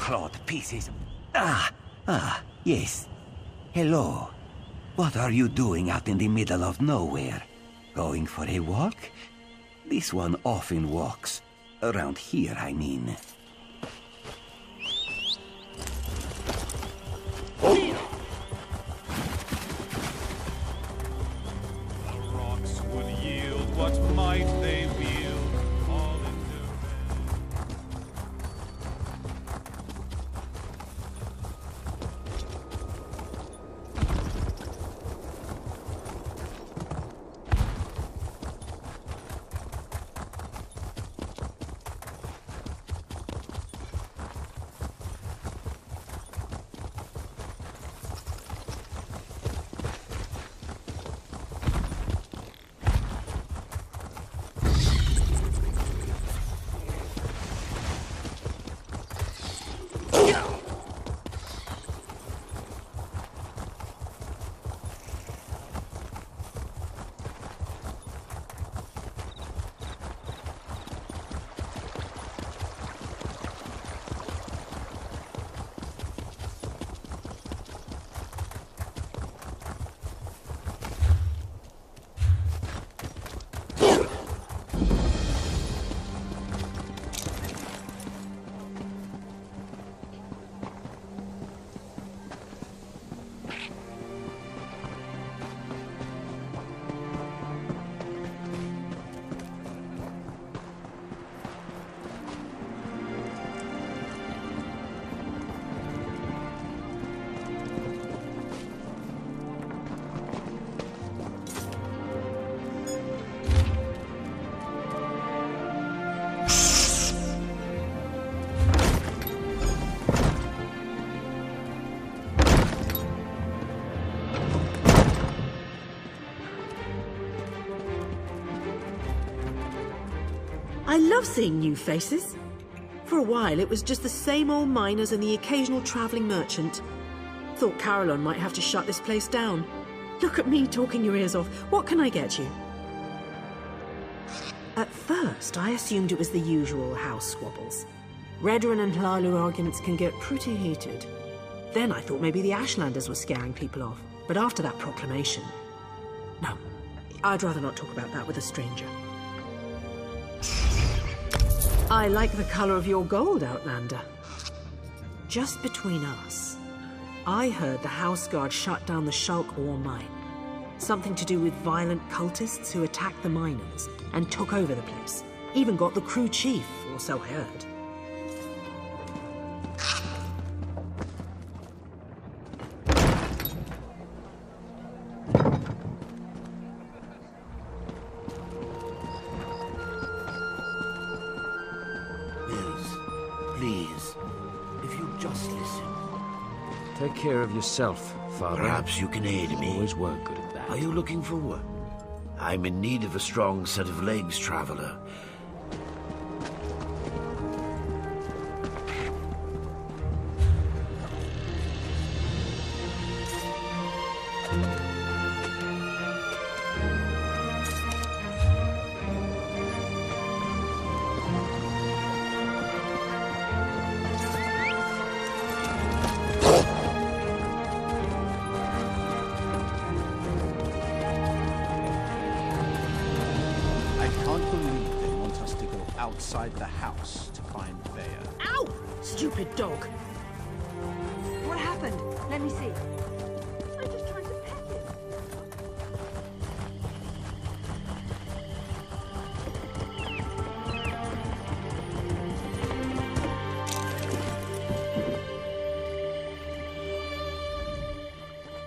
clawed pieces. Yes. Hello. What are you doing out in the middle of nowhere? Going for a walk? This one often walks. Around here, I mean. What might they wield, all into I love seeing new faces. For a while, it was just the same old miners and the occasional travelling merchant. Thought Caroline might have to shut this place down. Look at me talking your ears off. What can I get you? At first, I assumed it was the usual house squabbles. Redoran and Hlalu arguments can get pretty heated. Then I thought maybe the Ashlanders were scaring people off. But after that proclamation... No, I'd rather not talk about that with a stranger. I like the colour of your gold, Outlander. Just between us, I heard the House Guard shut down the Shulk ore mine. Something to do with violent cultists who attacked the miners and took over the place. Even got the crew chief, or so I heard. Please, if you just listen. Take care of yourself, Father. Perhaps you can aid me. Always were good at that. Are you looking for work? I'm in need of a strong set of legs, traveler. Outside the house to find Thea. Ow! Stupid dog! What happened? Let me see. I just tried to pet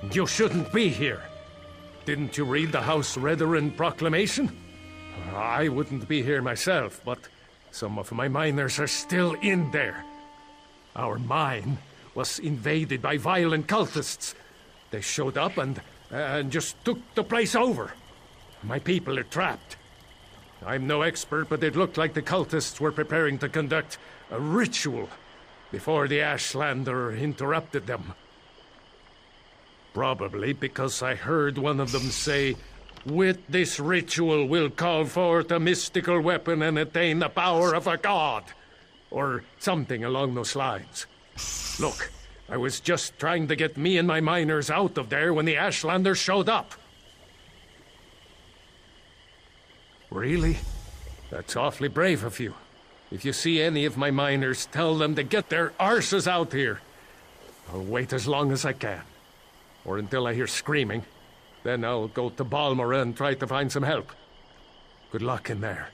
it. You shouldn't be here. Didn't you read the House Redoran proclamation? I wouldn't be here myself, but some of my miners are still in there. Our mine was invaded by violent cultists. They showed up and just took the place over. My people are trapped. I'm no expert, but it looked like the cultists were preparing to conduct a ritual before the Ashlander interrupted them. Probably because I heard one of them say, "With this ritual we'll call forth a mystical weapon and attain the power of a god," or something along those lines. Look, I was just trying to get me and my miners out of there when the Ashlanders showed up. Really? That's awfully brave of you. If you see any of my miners, tell them to get their arses out here. I'll wait as long as I can. Or until I hear screaming. Then I'll go to Balmora and try to find some help. Good luck in there.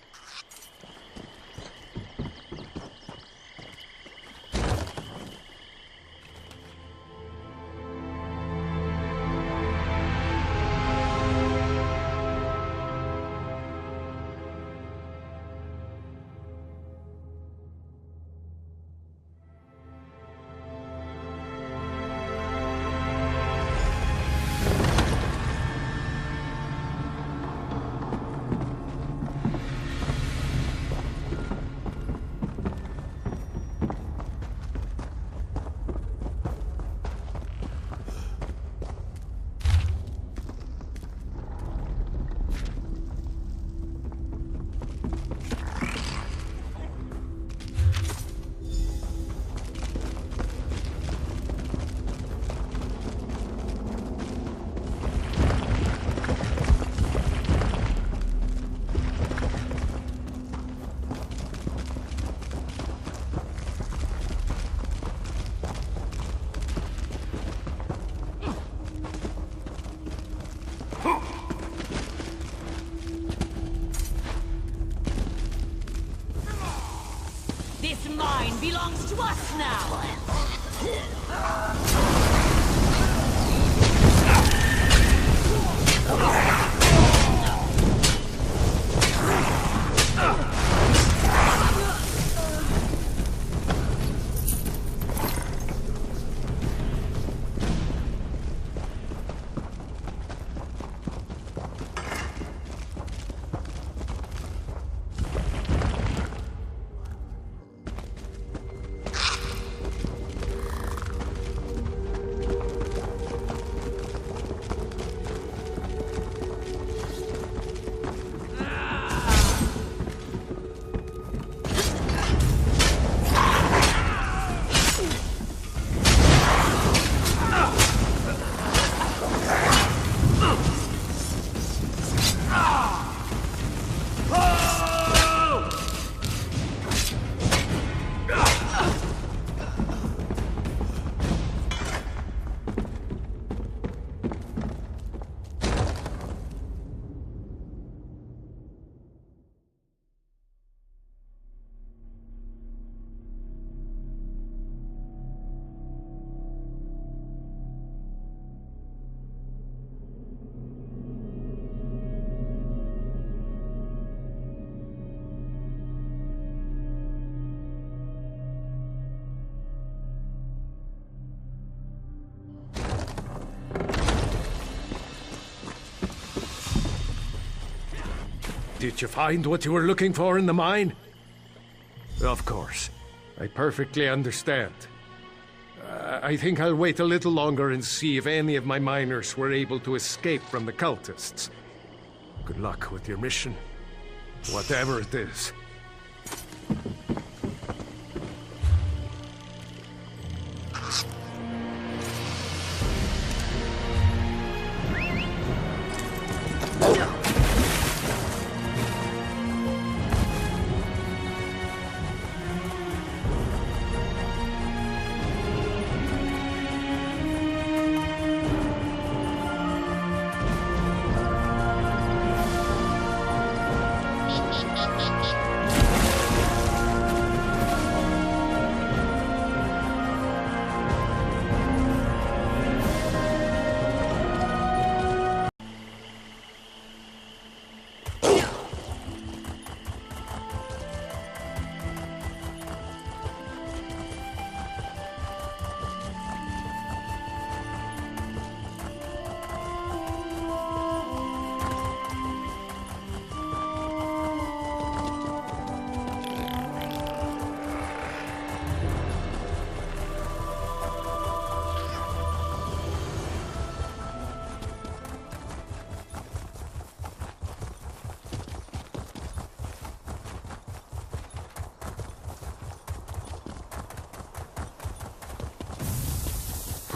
This mine belongs to us now! Did you find what you were looking for in the mine? Of course. I perfectly understand. I think I'll wait a little longer and see if any of my miners were able to escape from the cultists. Good luck with your mission, whatever it is.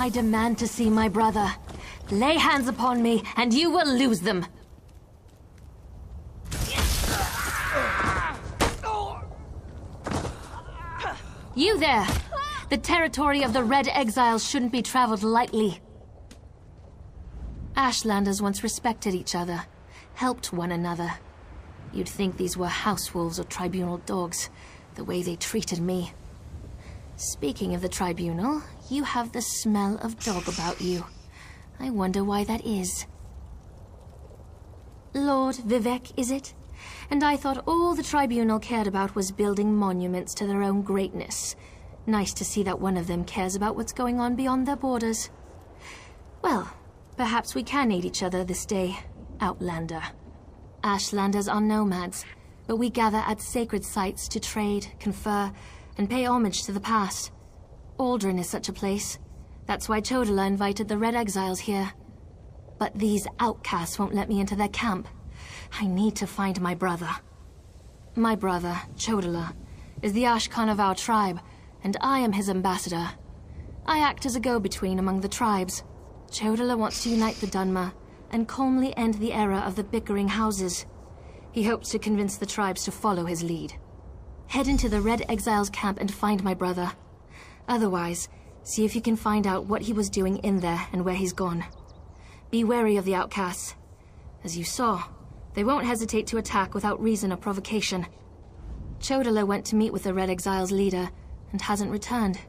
I demand to see my brother. Lay hands upon me, and you will lose them. You there! The territory of the Red Exiles shouldn't be traveled lightly. Ashlanders once respected each other, helped one another. You'd think these were house wolves or tribunal dogs, the way they treated me. Speaking of the tribunal, you have the smell of dog about you. I wonder why that is. Lord Vivek, is it? And I thought all the tribunal cared about was building monuments to their own greatness. Nice to see that one of them cares about what's going on beyond their borders. Well, perhaps we can aid each other this day, Outlander. Ashlanders are nomads, but we gather at sacred sites to trade, confer, and pay homage to the past. Aldrin is such a place. That's why Chodala invited the Red Exiles here. But these outcasts won't let me into their camp. I need to find my brother. My brother, Chodala, is the Ashkan of our tribe, and I am his ambassador. I act as a go-between among the tribes. Chodala wants to unite the Dunmer and calmly end the era of the bickering houses. He hopes to convince the tribes to follow his lead. Head into the Red Exiles camp and find my brother. Otherwise, see if you can find out what he was doing in there and where he's gone. Be wary of the outcasts. As you saw, they won't hesitate to attack without reason or provocation. Chodala went to meet with the Red Exiles leader and hasn't returned.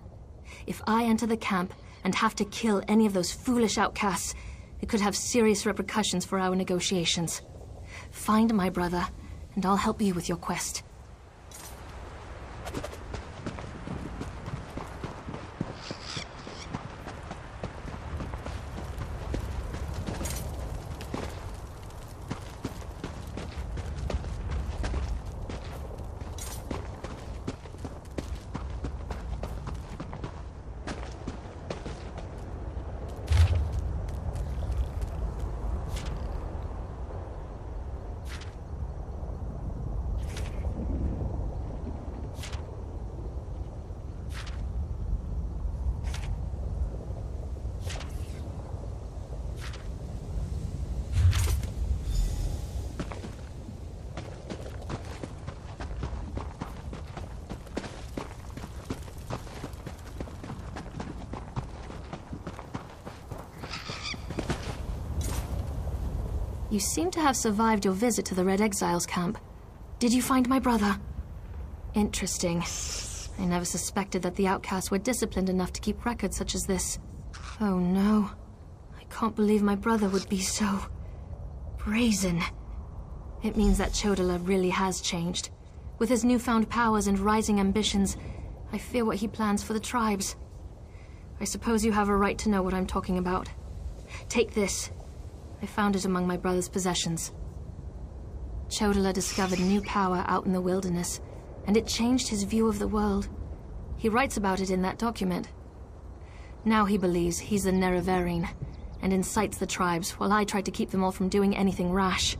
If I enter the camp and have to kill any of those foolish outcasts, it could have serious repercussions for our negotiations. Find my brother, and I'll help you with your quest. You seem to have survived your visit to the Red Exiles camp. Did you find my brother? Interesting. I never suspected that the outcasts were disciplined enough to keep records such as this. Oh no. I can't believe my brother would be so brazen. It means that Chodala really has changed. With his newfound powers and rising ambitions, I fear what he plans for the tribes. I suppose you have a right to know what I'm talking about. Take this. I found it among my brother's possessions. Chodala discovered new power out in the wilderness, and it changed his view of the world. He writes about it in that document. Now he believes he's the Nerevarine, and incites the tribes while I try to keep them all from doing anything rash.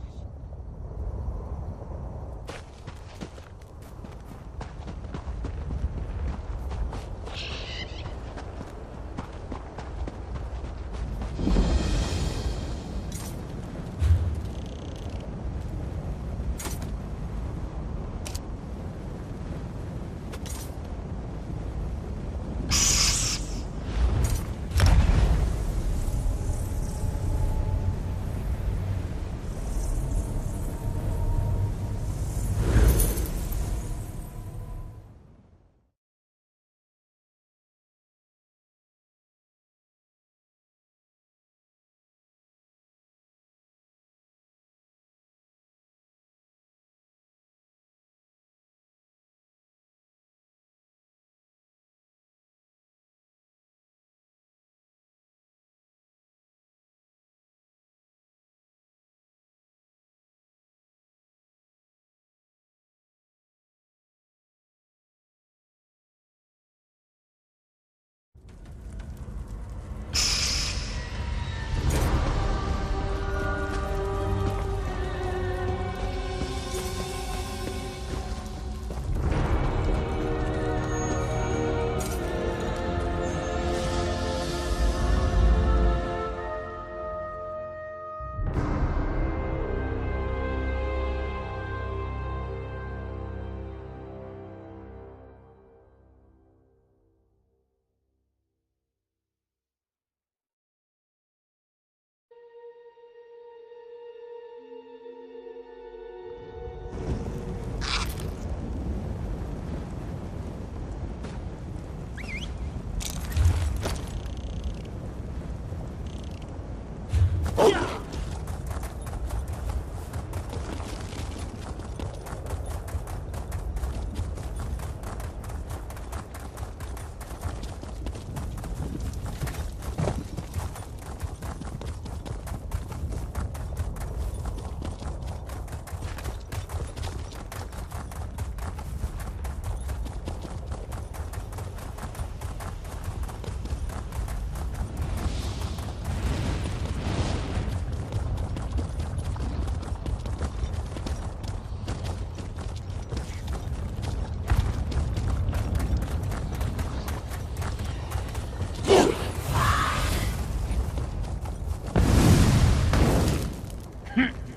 Hmm.